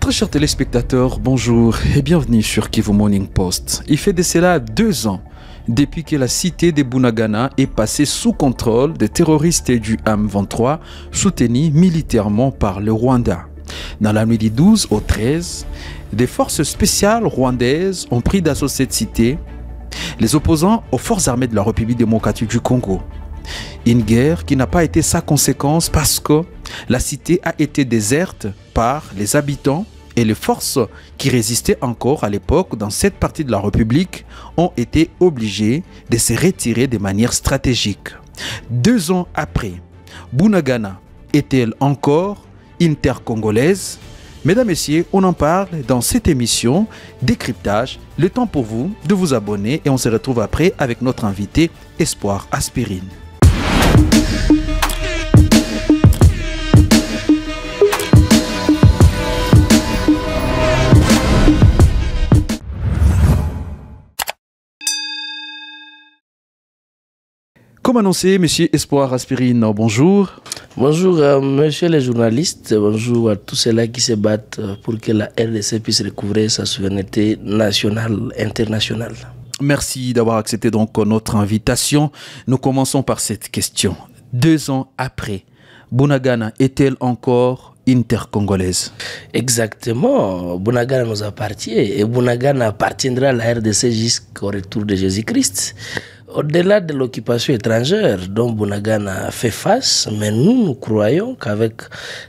Très chers téléspectateurs, bonjour et bienvenue sur Kivu Morning Post. Il fait de cela 2 ans depuis que la cité de Bunagana est passée sous contrôle des terroristes du M23 soutenus militairement par le Rwanda. Dans la nuit du 12 au 13, des forces spéciales rwandaises ont pris d'assaut cette cité, les opposants aux forces armées de la République démocratique du Congo. Une guerre qui n'a pas été sans conséquence parce que la cité a été déserte par les habitants et les forces qui résistaient encore à l'époque dans cette partie de la République ont été obligées de se retirer de manière stratégique. 2 ans après, Bunagana est-elle encore intercongolaise? Mesdames, Messieurs, on en parle dans cette émission Décryptage. Le temps pour vous de vous abonner et on se retrouve après avec notre invité Espoir Aspirine. Comme annoncé, Monsieur Espoir Aspirine, bonjour. Bonjour, messieurs les journalistes, bonjour à tous ceux-là qui se battent pour que la RDC puisse recouvrer sa souveraineté nationale, internationale. Merci d'avoir accepté donc notre invitation. Nous commençons par cette question. 2 ans après, Bunagana est-elle encore intercongolaise? Exactement, Bunagana nous appartient et Bunagana appartiendra à la RDC jusqu'au retour de Jésus-Christ. Au-delà de l'occupation étrangère dont Bunagana fait face, mais nous croyons qu'avec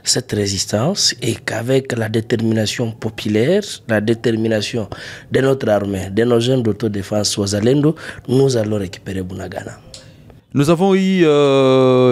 cette résistance et qu'avec la détermination populaire, la détermination de notre armée, de nos jeunes d'autodéfense Wazalendo, nous allons récupérer Bunagana. Nous avons eu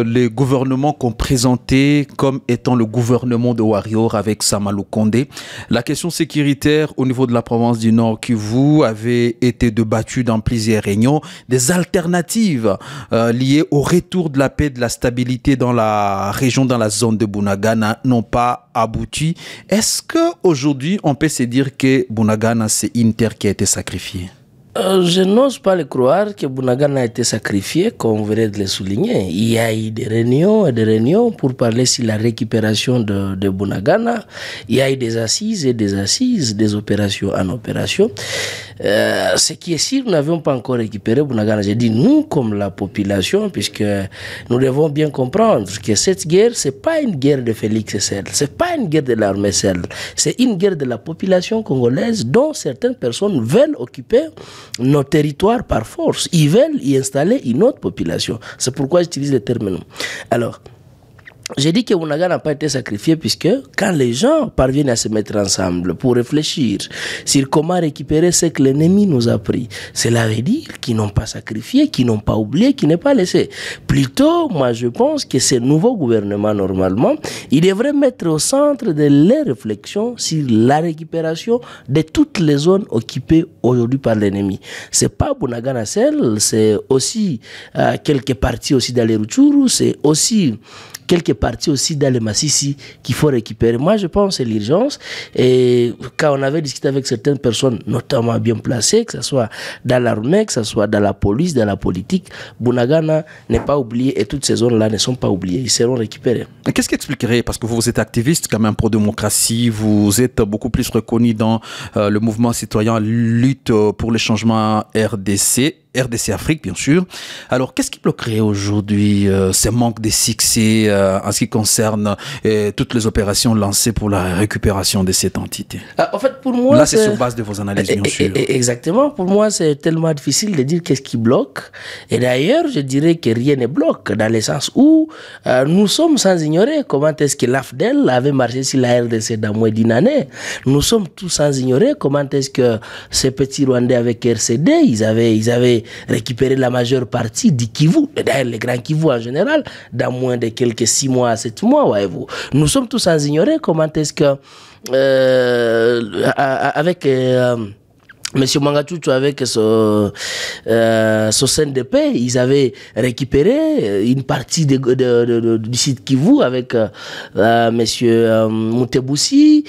les gouvernements qu'on présentait comme étant le gouvernement de Warrior avec Samalou Kondé. La question sécuritaire au niveau de la province du Nord Kivu avait été débattue dans plusieurs réunions. Des alternatives liées au retour de la paix et de la stabilité dans la région, dans la zone de Bunagana n'ont pas abouti. Est-ce qu'aujourd'hui on peut se dire que Bunagana c'est une terre qui a été sacrifiée? Je n'ose pas le croire que Bunagana a été sacrifié, comme vous venez de le souligner. Il y a eu des réunions et des réunions pour parler sur la récupération de Bunagana. Il y a eu des assises et des assises, des opérations en opération. Ce qui est sûr, nous n'avions pas encore récupéré Bunagana. J'ai dit nous, comme la population, puisque nous devons bien comprendre que cette guerre, c'est pas une guerre de Félix Tshisekedi, c'est pas une guerre de l'armée seule, c'est une guerre de la population congolaise dont certaines personnes veulent occuper nos territoires par force. Ils veulent y installer une autre population. C'est pourquoi j'utilise le terme nous. Alors, j'ai dit que Bunagana n'a pas été sacrifié puisque quand les gens parviennent à se mettre ensemble pour réfléchir sur comment récupérer ce que l'ennemi nous a pris, cela veut dire qu'ils n'ont pas sacrifié, qu'ils n'ont pas oublié, qu'ils n'ont pas laissé. Plutôt, moi je pense que ce nouveau gouvernement, normalement, il devrait mettre au centre de les réflexions sur la récupération de toutes les zones occupées aujourd'hui par l'ennemi. C'est pas Bunagana seul, c'est aussi quelques parties aussi dans les Rutshuru, c'est aussi quelques parties aussi dans le Massissi qu'il faut récupérer. Moi, je pense que c'est l'urgence. Et quand on avait discuté avec certaines personnes, notamment bien placées, que ce soit dans l'armée, que ce soit dans la police, dans la politique, Bunagana n'est pas oublié et toutes ces zones-là ne sont pas oubliées. Ils seront récupérés. Qu'est-ce qui expliquerait, parce que vous êtes activiste quand même pro-démocratie, vous êtes beaucoup plus reconnu dans le mouvement citoyen lutte pour le changement RDC Afrique, bien sûr. Alors, qu'est-ce qui bloquerait aujourd'hui ce manque de succès en ce qui concerne toutes les opérations lancées pour la récupération de cette entité? En fait, pour moi... Là, c'est sur base de vos analyses, bien sûr. Exactement. Pour moi, c'est tellement difficile de dire qu'est-ce qui bloque. Et d'ailleurs, je dirais que rien ne bloque, dans le sens où nous sommes sans ignorer comment est-ce que l'AFDEL avait marché sur la RDC dans moins d'une année. Nous sommes tous sans ignorer comment est-ce que ces petits Rwandais avec RCD, ils avaient récupéré la majeure partie du Kivu, d'ailleurs les grands Kivu en général, dans moins de quelques 6 mois à 7 mois, voyez-vous. Nous sommes tous sans ignorer comment est-ce que avec Monsieur Mangachouchou avec son CNDP, ils avaient récupéré une partie du site Kivu avec Monsieur Mouteboussi.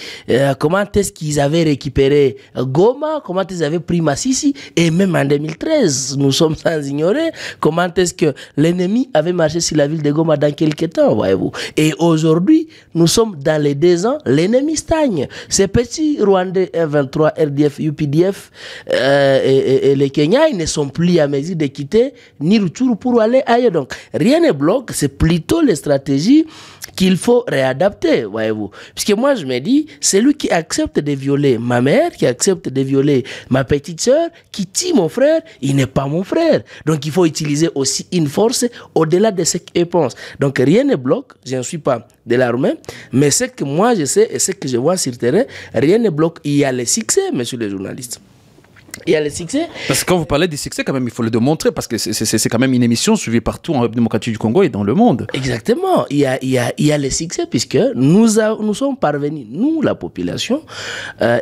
Comment est-ce qu'ils avaient récupéré Goma? Comment ils avaient pris Massissi? Et même en 2013, nous sommes sans ignorer comment est-ce que l'ennemi avait marché sur la ville de Goma dans quelques temps, voyez-vous. Et aujourd'hui, nous sommes dans les 2 ans, l'ennemi stagne. Ces petits Rwandais F23, RDF, UPDF, et les Kenyans, ils ne sont plus à mesure de quitter ni Rutshuru pour aller ailleurs. Donc, rien ne bloque, c'est plutôt les stratégies qu'il faut réadapter, voyez-vous. Puisque moi, je me dis, c'est lui qui accepte de violer ma mère, qui accepte de violer ma petite sœur, qui tue mon frère, il n'est pas mon frère. Donc, il faut utiliser aussi une force au-delà de ce qu'il pense. Donc, rien ne bloque, je ne suis pas de l'armée, mais ce que moi, je sais et ce que je vois sur le terrain, rien ne bloque. Il y a le succès, messieurs les journalistes. Il y a le succès. Parce que quand vous parlez du succès, quand même, il faut le démontrer, parce que c'est quand même une émission suivie partout en République démocratique du Congo et dans le monde. Exactement. Il y a le succès, puisque nous sommes parvenus, nous, la population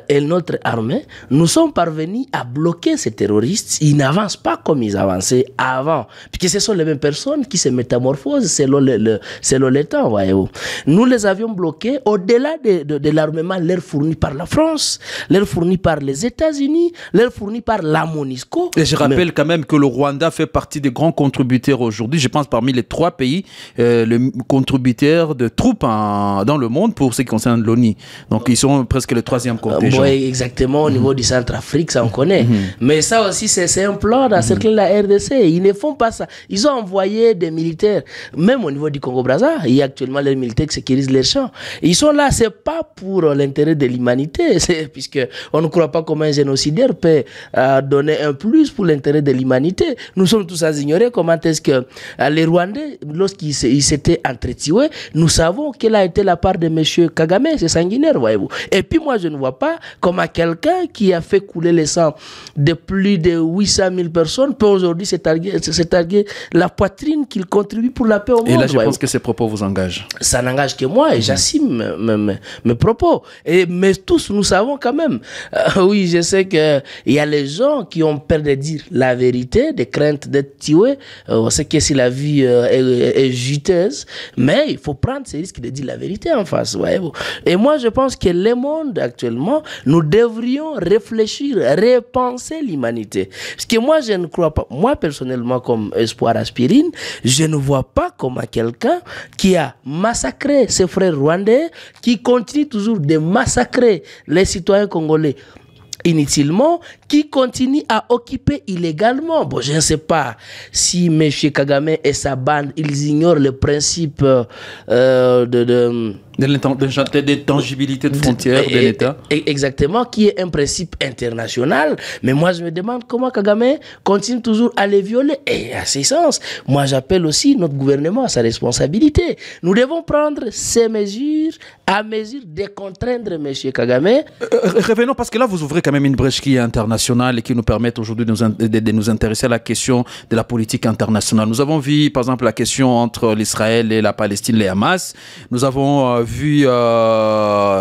et notre armée, nous sommes parvenus à bloquer ces terroristes. Ils n'avancent pas comme ils avançaient avant, puisque ce sont les mêmes personnes qui se métamorphosent selon le temps, voyez-vous. Nous les avions bloqués au-delà de l'armement leur fourni par la France, leur fourni par les États-Unis, leur fourni par la MONUSCO. Et je rappelle quand même que le Rwanda fait partie des grands contributeurs aujourd'hui. Je pense parmi les 3 pays, le contributeur de troupes dans le monde pour ce qui concerne l'ONU. Donc ils sont presque le 3e contingent. Oui, exactement. Au niveau du Centrafrique, ça on connaît. Mais ça aussi, c'est un plan d'encercler la RDC. Ils ne font pas ça. Ils ont envoyé des militaires, même au niveau du Congo-Brazza. Il y a actuellement les militaires qui sécurisent les champs. Ils sont là, c'est pas pour l'intérêt de l'humanité, puisque on ne croit pas comme un génocidaire peut donner un plus pour l'intérêt de l'humanité. Nous sommes tous à ignorer comment est-ce que les Rwandais, lorsqu'ils s'étaient entretués, nous savons quelle a été la part de M. Kagame, c'est sanguinaire, voyez-vous. Et puis moi, je ne vois pas comment quelqu'un qui a fait couler le sang de plus de 800 000 personnes peut aujourd'hui se targuer la poitrine qu'il contribue pour la paix au monde. Et là, je pense que ces propos vous engagent. Ça n'engage que moi et j'assume mes propos. Mais tous, nous savons quand même. Oui, je sais qu'il y a les gens qui ont peur de dire la vérité, de crainte d'être tués. On sait que si la vie est juteuse, mais il faut prendre ces risques de dire la vérité en face. Voyez-vous. Et moi, je pense que le monde actuellement, nous devrions réfléchir, repenser l'humanité. Parce que moi, je ne crois pas, moi personnellement, comme Espoir Aspirine, je ne vois pas comment quelqu'un qui a massacré ses frères rwandais, qui continue toujours de massacrer les citoyens congolais inutilement, qui continue à occuper illégalement. Bon, je ne sais pas si M. Kagame et sa bande, ils ignorent le principe d'intangibilité de frontières de l'État. Exactement, qui est un principe international. Mais moi, je me demande comment Kagame continue toujours à les violer. Et à ce sens, moi, j'appelle aussi notre gouvernement à sa responsabilité. Nous devons prendre ces mesures à mesure de contraindre M. Kagame. Revenons, parce que là, vous ouvrez quand même une brèche qui est internationale et qui nous permet aujourd'hui de nous intéresser à la question de la politique internationale. Nous avons vu, par exemple, la question entre l'Israël et la Palestine, les Hamas. Nous avons vu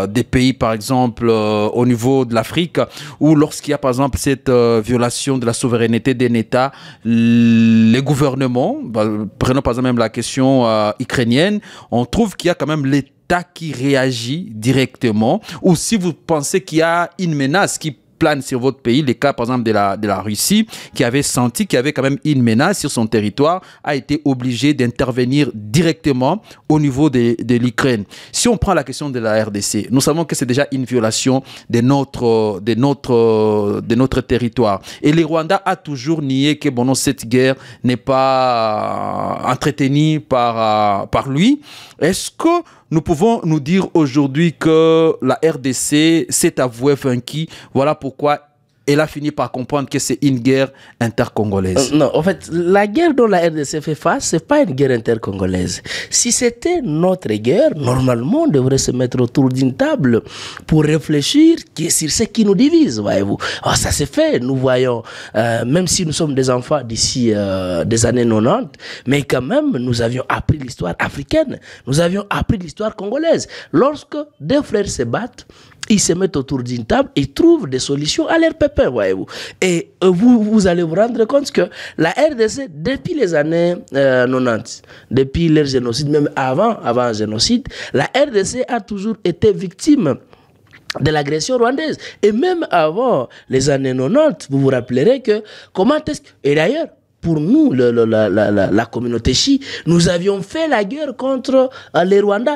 des pays, par exemple, au niveau de l'Afrique, où lorsqu'il y a, par exemple, cette violation de la souveraineté d'un État, les gouvernements, prenons par exemple même la question ukrainienne, on trouve qu'il y a quand même l'État qui réagit directement, ou si vous pensez qu'il y a une menace qui plane sur votre pays, les cas par exemple de la Russie, qui avait senti qu'il y avait quand même une menace sur son territoire, a été obligé d'intervenir directement au niveau de l'Ukraine. Si on prend la question de la RDC, nous savons que c'est déjà une violation de notre territoire. Et le Rwanda a toujours nié que bon, cette guerre n'est pas entretenue par lui. Est-ce que nous pouvons nous dire aujourd'hui que la RDC s'est avouée vaincue? Voilà pourquoi elle a fini par comprendre que c'est une guerre intercongolaise. Non, en fait, la guerre dont la RDC fait face, ce n'est pas une guerre intercongolaise. Si c'était notre guerre, normalement, on devrait se mettre autour d'une table pour réfléchir sur ce qui nous divise, voyez-vous. Alors, ça s'est fait, nous voyons, même si nous sommes des enfants d'ici des années 90, mais quand même, nous avions appris l'histoire africaine, nous avions appris l'histoire congolaise. Lorsque deux frères se battent, ils se mettent autour d'une table et trouvent des solutions à leurs pépins, voyez-vous. Et vous allez vous rendre compte que la RDC, depuis les années 90, depuis leur génocide, même avant le génocide, la RDC a toujours été victime de l'agression rwandaise. Et même avant les années 90, vous vous rappellerez que comment est-ce que... Et d'ailleurs, pour nous, la communauté chi, nous avions fait la guerre contre les Rwandais.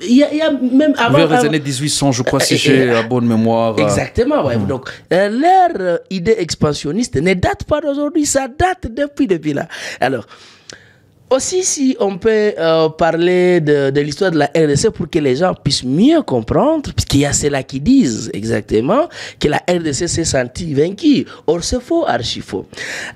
Il y a même avant... Vers les années 1800, je crois, si j'ai la bonne mémoire. Exactement, ouais. Donc, leur idée expansionniste ne date pas d'aujourd'hui, ça date depuis là. Alors, aussi, si on peut parler de l'histoire de la RDC pour que les gens puissent mieux comprendre, puisqu'il y a ceux-là qui disent exactement que la RDC s'est sentie vaincue. Or, c'est faux, archi faux.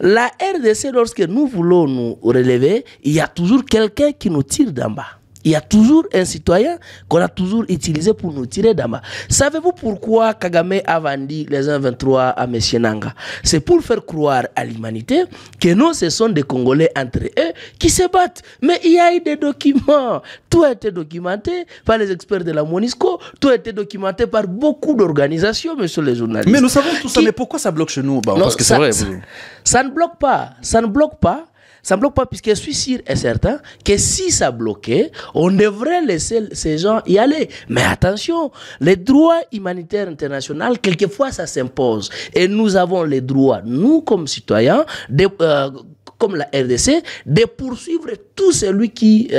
La RDC, lorsque nous voulons nous relever, il y a toujours quelqu'un qui nous tire d'en bas. Il y a toujours un citoyen qu'on a toujours utilisé pour nous tirer d'en bas. Savez-vous pourquoi Kagame a vendu les 1,23 à M. Nanga? C'est pour faire croire à l'humanité que nous, ce sont des Congolais entre eux qui se battent. Mais il y a eu des documents. Tout a été documenté par les experts de la MONUSCO. Tout a été documenté par beaucoup d'organisations, monsieur les journalistes. Mais nous savons tout ça. Mais pourquoi ça bloque chez nous? Non, parce que c'est vrai. Ça ne bloque pas. Ça ne bloque pas. Ça ne bloque pas, puisque je suis sûr et certain que si ça bloquait, on devrait laisser ces gens y aller. Mais attention, les droits humanitaires internationaux, quelquefois ça s'impose. Et nous avons les droits, nous comme citoyens, comme la RDC, de poursuivre tout celui qui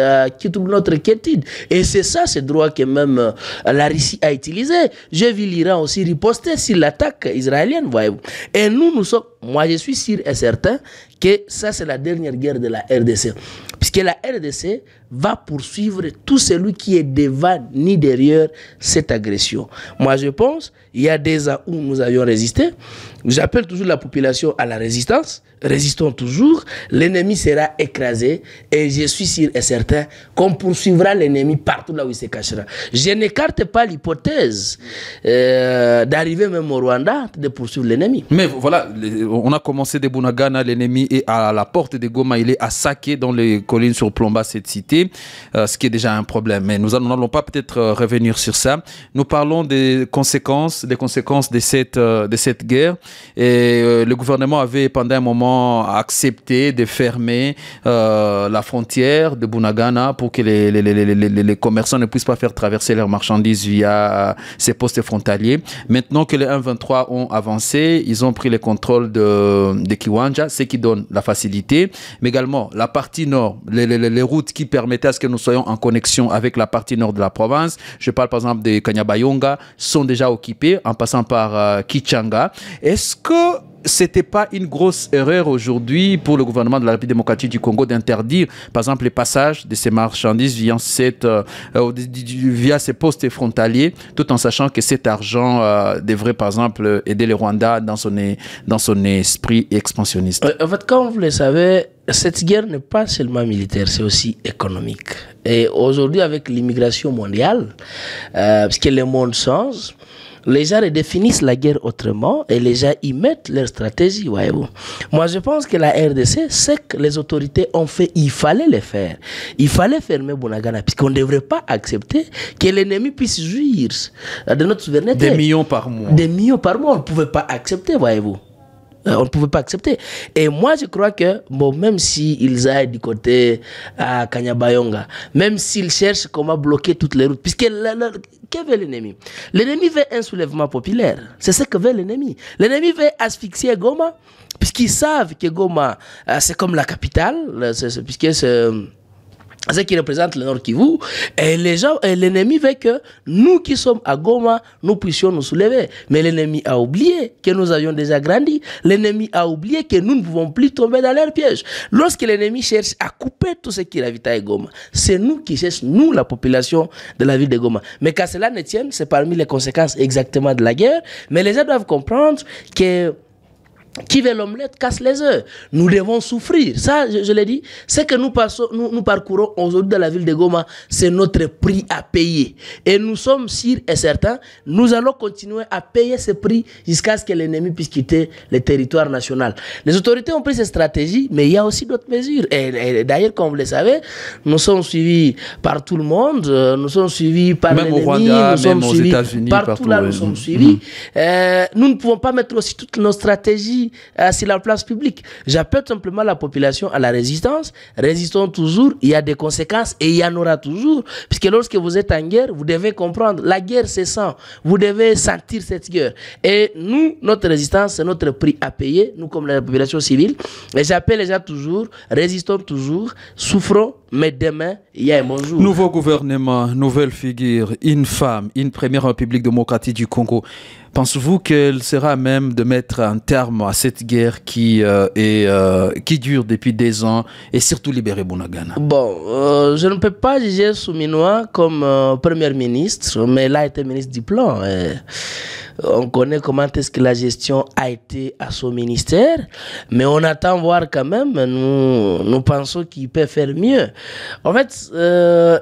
trouve notre quiétude. Et c'est ça, ce droit que même la Russie a utilisé. J'ai vu l'Iran aussi riposter sur l'attaque israélienne, voyez-vous. Et nous sommes, moi je suis sûr et certain que ça c'est la dernière guerre de la RDC. Puisque la RDC va poursuivre tout celui qui est devant ni derrière cette agression. Moi je pense, il y a des ans où nous avions résisté. J'appelle toujours la population à la résistance. Résistons toujours. L'ennemi sera écrasé. Et je suis sûr et certain qu'on poursuivra l'ennemi partout là où il se cachera. Je n'écarte pas l'hypothèse d'arriver même au Rwanda de poursuivre l'ennemi. Mais voilà, on a commencé de Bunagana, l'ennemi est à la porte de Goma, il est à Saké dans les collines surplombant cette cité, ce qui est déjà un problème. Mais nous n'allons pas peut-être revenir sur ça. Nous parlons des conséquences de cette guerre. Et le gouvernement avait pendant un moment accepté de fermer la frontière de Bunagana pour que les commerçants ne puissent pas faire traverser leurs marchandises via ces postes frontaliers. Maintenant que les 1,23 ont avancé, ils ont pris le contrôle de Kiwanja, ce qui donne la facilité, mais également la partie nord, les routes qui permettaient à ce que nous soyons en connexion avec la partie nord de la province, je parle par exemple de Kanyabayonga, sont déjà occupées en passant par Kichanga. Est-ce que c'était pas une grosse erreur aujourd'hui pour le gouvernement de la République démocratique du Congo d'interdire, par exemple, les passages de ces marchandises via ces postes frontaliers, tout en sachant que cet argent devrait, par exemple, aider le Rwanda dans son esprit expansionniste? En fait, comme vous le savez, cette guerre n'est pas seulement militaire, c'est aussi économique. Et aujourd'hui, avec l'immigration mondiale, parce que le monde change, les gens redéfinissent la guerre autrement et les gens y mettent leur stratégie, voyez-vous. Moi, je pense que la RDC, c'est que les autorités ont fait, il fallait le faire. Il fallait fermer Bunagana, puisqu'on ne devrait pas accepter que l'ennemi puisse jouir de notre souveraineté. Des millions par mois. Des millions par mois, on ne pouvait pas accepter, voyez-vous. On ne pouvait pas accepter. Et moi, je crois que, bon, même s'ils aillent du côté à Kanyabayonga, même s'ils cherchent comment bloquer toutes les routes, puisque que veut l'ennemi? L'ennemi veut un soulèvement populaire. C'est ce que veut l'ennemi. L'ennemi veut asphyxier Goma, puisqu'ils savent que Goma, c'est comme la capitale, puisque c'est ce qui représente le Nord Kivu, et l'ennemi veut que nous qui sommes à Goma, nous puissions nous soulever. Mais l'ennemi a oublié que nous avions déjà grandi. L'ennemi a oublié que nous ne pouvons plus tomber dans leur piège. Lorsque l'ennemi cherche à couper tout ce qui ravitaille Goma, c'est nous qui cherchons, nous, la population de la ville de Goma. Mais qu'à cela ne tienne, c'est parmi les conséquences exactement de la guerre. Mais les gens doivent comprendre que Qui veut l'omelette casse les œufs. Nous devons souffrir. Ça, je l'ai dit, c'est que nous parcourons aujourd'hui dans la ville de Goma, c'est notre prix à payer. Et nous sommes sûrs et certains, nous allons continuer à payer ce prix jusqu'à ce que l'ennemi puisse quitter le territoire national. Les autorités ont pris ces stratégies, mais il y a aussi d'autres mesures. Et d'ailleurs, comme vous le savez, nous sommes suivis par tout le monde, nous sommes suivis par l'ennemi, nous sommes suivis partout là, nous sommes suivis. Nous ne pouvons pas mettre aussi toutes nos stratégies sur la place publique. J'appelle simplement la population à la résistance. Résistons toujours, il y a des conséquences et il y en aura toujours. Puisque lorsque vous êtes en guerre, vous devez comprendre, la guerre c'est sang. Vous devez sentir cette guerre. Et nous, notre résistance, c'est notre prix à payer, nous comme la population civile. Et j'appelle les gens toujours, résistons toujours, souffrons, mais demain, il y a un bon jour. Nouveau gouvernement, nouvelle figure, une femme, une première République démocratique du Congo. Pensez-vous qu'elle sera à même de mettre un terme à cette guerre qui dure depuis des ans et surtout libérer Bunagana? Bon, je ne peux pas juger Souminois comme Premier ministre, mais il a été ministre du Plan. On connaît comment est-ce que la gestion a été à son ministère, mais on attend voir quand même, nous pensons qu'il peut faire mieux. En fait,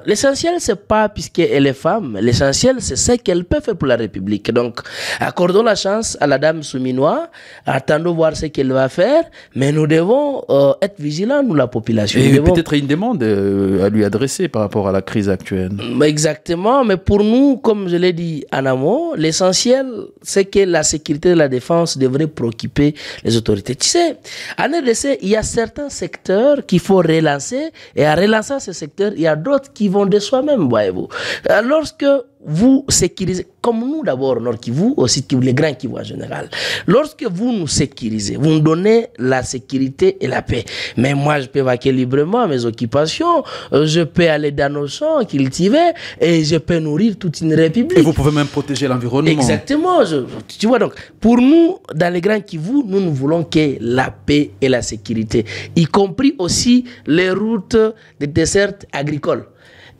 l'essentiel, c'est pas puisqu'elle est femme, l'essentiel, c'est ce qu'elle peut faire pour la République. Donc, accordons la chance à la dame Souminois, attendons voir ce qu'elle va faire, mais nous devons être vigilants, nous, la population. Et peut-être une demande à lui adresser par rapport à la crise actuelle. Exactement, mais pour nous, comme je l'ai dit en amont, l'essentiel, c'est que la sécurité et la défense devraient préoccuper les autorités. Tu sais, en RDC, il y a certains secteurs qu'il faut relancer, et en relançant ces secteurs, il y a d'autres qui vont de soi-même, voyez-vous. Lorsque vous sécurisez, comme nous d'abord, Nord Kivu, aussi les Grands Kivu en général. Lorsque vous nous sécurisez, vous nous donnez la sécurité et la paix. Mais moi, je peux vaquer librement mes occupations, je peux aller dans nos champs, cultiver, et je peux nourrir toute une république. Et vous pouvez même protéger l'environnement. Exactement. Tu vois, donc, pour nous, dans les Grands Kivu, nous ne voulons que la paix et la sécurité, y compris aussi les routes des desserts agricoles.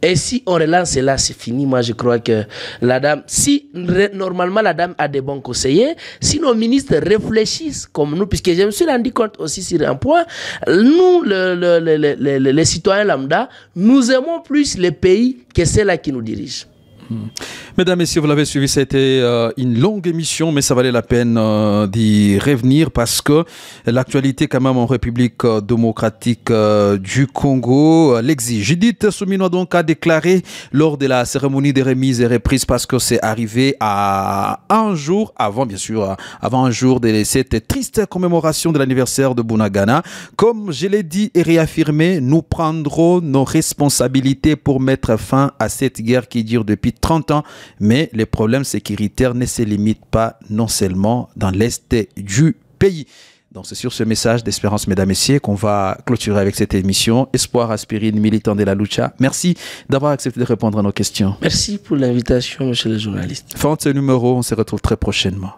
Et si on relance cela, c'est fini. Moi, je crois que la dame, si normalement la dame a des bons conseillers, si nos ministres réfléchissent comme nous, puisque je me suis rendu compte aussi sur un point, nous, les citoyens lambda, nous aimons plus les pays que ceux-là qui nous dirigent. Mesdames, Messieurs, vous l'avez suivi, c'était une longue émission, mais ça valait la peine d'y revenir parce que l'actualité quand même en République démocratique du Congo l'exige. Judith Souminois donc a déclaré lors de la cérémonie de remise et reprise, parce que c'est arrivé à un jour avant, bien sûr, avant un jour de cette triste commémoration de l'anniversaire de Bunagana. Comme je l'ai dit et réaffirmé, nous prendrons nos responsabilités pour mettre fin à cette guerre qui dure depuis 30 ans, mais les problèmes sécuritaires ne se limitent pas non seulement dans l'est du pays. Donc c'est sur ce message d'espérance, mesdames, messieurs, qu'on va clôturer avec cette émission. Espoir Aspirine, militant de la lucha. Merci d'avoir accepté de répondre à nos questions. Merci pour l'invitation, monsieur le journaliste. Fin de ce numéro, on se retrouve très prochainement.